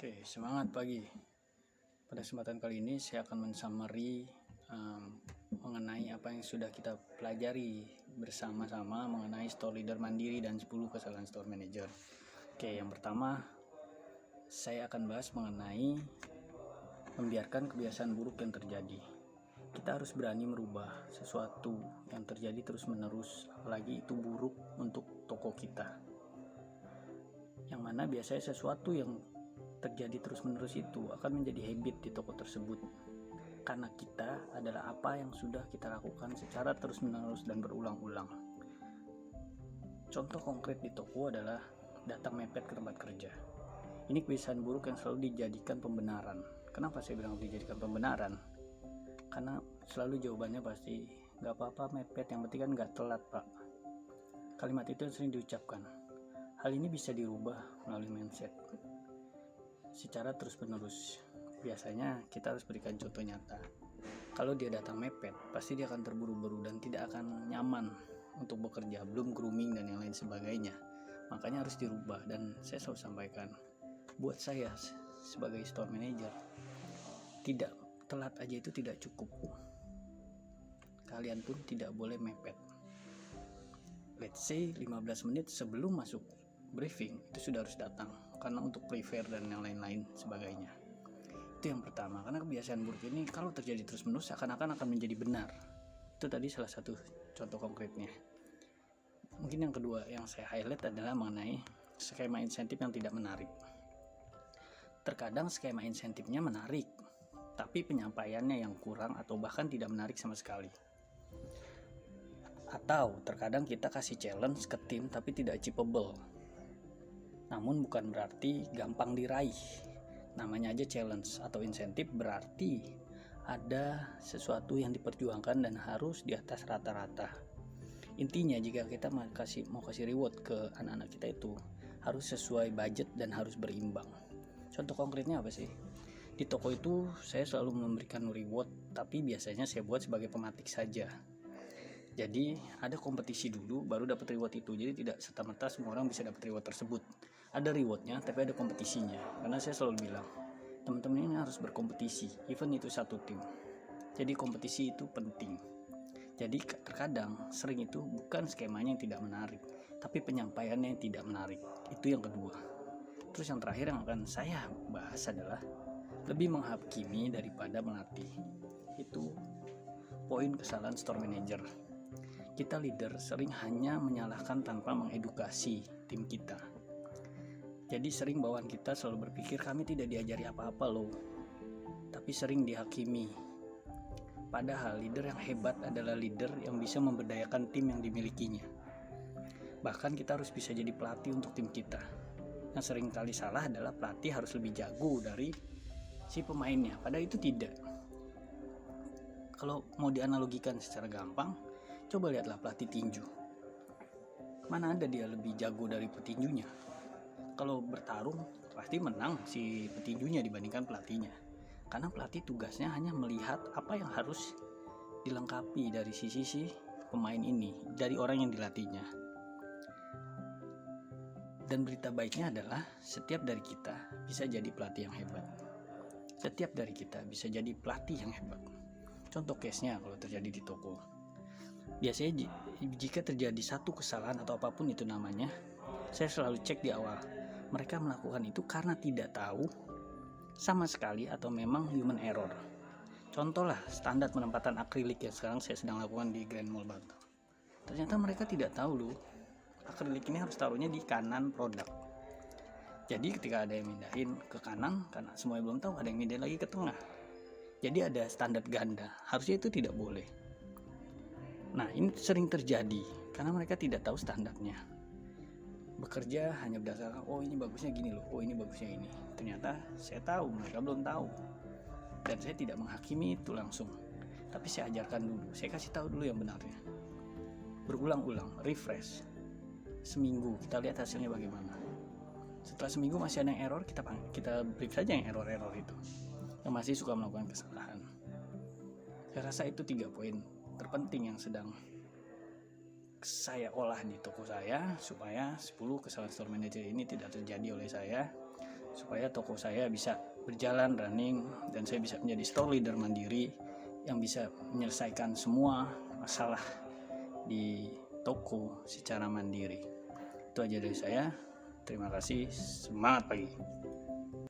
Oke, semangat pagi. Pada kesempatan kali ini saya akan mensummary mengenai apa yang sudah kita pelajari bersama-sama mengenai store leader mandiri dan 10 kesalahan store manager. Oke, yang pertama saya akan bahas mengenai membiarkan kebiasaan buruk yang terjadi. Kita harus berani merubah sesuatu yang terjadi terus-menerus, apalagi itu buruk untuk toko kita. Yang mana biasanya sesuatu yang terjadi terus-menerus itu akan menjadi habit di toko tersebut, karena kita adalah apa yang sudah kita lakukan secara terus-menerus dan berulang-ulang. Contoh konkret di toko adalah datang mepet ke tempat kerja. Ini kebiasaan buruk yang selalu dijadikan pembenaran. Kenapa saya bilang dijadikan pembenaran? Karena selalu jawabannya pasti gak apa-apa mepet, yang penting kan gak telat pak. Kalimat itu yang sering diucapkan. Hal ini bisa dirubah melalui mindset secara terus-menerus. Biasanya kita harus berikan contoh nyata. Kalau dia datang mepet, pasti dia akan terburu-buru dan tidak akan nyaman untuk bekerja, belum grooming dan yang lain sebagainya. Makanya harus dirubah. Dan saya selalu sampaikan, buat saya sebagai store manager, tidak telat aja itu tidak cukup. Kalian pun tidak boleh mepet. Let's say 15 menit sebelum masuk briefing itu sudah harus datang, karena untuk prepare dan yang lain-lain sebagainya. Itu yang pertama, karena kebiasaan buruk ini kalau terjadi terus-menerus seakan-akan akan menjadi benar. Itu tadi salah satu contoh konkretnya. Mungkin yang kedua yang saya highlight adalah mengenai skema insentif yang tidak menarik. Terkadang skema insentifnya menarik, tapi penyampaiannya yang kurang atau bahkan tidak menarik sama sekali. Atau terkadang kita kasih challenge ke tim tapi tidak achievable. Namun bukan berarti gampang diraih. Namanya aja challenge atau insentif, berarti ada sesuatu yang diperjuangkan dan harus di atas rata-rata. Intinya jika kita mau kasih reward ke anak-anak kita itu harus sesuai budget dan harus berimbang. Contoh konkretnya apa sih? Di toko itu saya selalu memberikan reward, tapi biasanya saya buat sebagai pematik saja. Jadi ada kompetisi dulu baru dapat reward itu. Jadi tidak serta-merta semua orang bisa dapat reward tersebut. Ada rewardnya tapi ada kompetisinya. Karena saya selalu bilang, teman-teman ini harus berkompetisi, even itu satu tim. Jadi kompetisi itu penting. Jadi terkadang sering itu bukan skemanya yang tidak menarik, tapi penyampaiannya yang tidak menarik. Itu yang kedua. Terus yang terakhir yang akan saya bahas adalah lebih menghakimi daripada melatih. Itu poin kesalahan store manager. Kita leader sering hanya menyalahkan tanpa mengedukasi tim kita. Jadi sering bawahan kita selalu berpikir kami tidak diajari apa-apa loh, tapi sering dihakimi. Padahal leader yang hebat adalah leader yang bisa memberdayakan tim yang dimilikinya. Bahkan kita harus bisa jadi pelatih untuk tim kita. Yang sering kali salah adalah pelatih harus lebih jago dari si pemainnya, padahal itu tidak. Kalau mau dianalogikan secara gampang, coba lihatlah pelatih tinju. Mana ada dia lebih jago dari petinjunya? Kalau bertarung pasti menang si petinjunya dibandingkan pelatihnya. Karena pelatih tugasnya hanya melihat apa yang harus dilengkapi dari sisi pemain ini, dari orang yang dilatihnya. Dan berita baiknya adalah setiap dari kita bisa jadi pelatih yang hebat. Setiap dari kita bisa jadi pelatih yang hebat. Contoh case-nya kalau terjadi di toko. Biasanya jika terjadi satu kesalahan atau apapun itu namanya, saya selalu cek di awal. Mereka melakukan itu karena tidak tahu sama sekali atau memang human error. Contoh lah standar penempatan akrilik yang sekarang saya sedang lakukan di Grand Mall Batam. Ternyata mereka tidak tahu loh, akrilik ini harus taruhnya di kanan produk. Jadi ketika ada yang mindahin ke kanan, karena semuanya belum tahu, ada yang mindahin lagi ke tengah. Jadi ada standar ganda, harusnya itu tidak boleh. Nah ini sering terjadi karena mereka tidak tahu standarnya. Bekerja hanya berdasarkan oh ini bagusnya gini loh, oh ini bagusnya ini. Ternyata saya tahu mereka belum tahu, dan saya tidak menghakimi itu langsung, tapi saya ajarkan dulu, saya kasih tahu dulu yang benarnya. Berulang-ulang, refresh. Seminggu kita lihat hasilnya bagaimana. Setelah seminggu masih ada yang error, kita brief saja yang error itu, yang masih suka melakukan kesalahan. Saya rasa itu 3 poin terpenting yang sedang saya olah di toko saya supaya 10 kesalahan store manager ini tidak terjadi oleh saya. supaya toko saya bisa berjalan running dan saya bisa menjadi store leader mandiri yang bisa menyelesaikan semua masalah di toko secara mandiri. Itu aja dari saya. Terima kasih. Semangat pagi.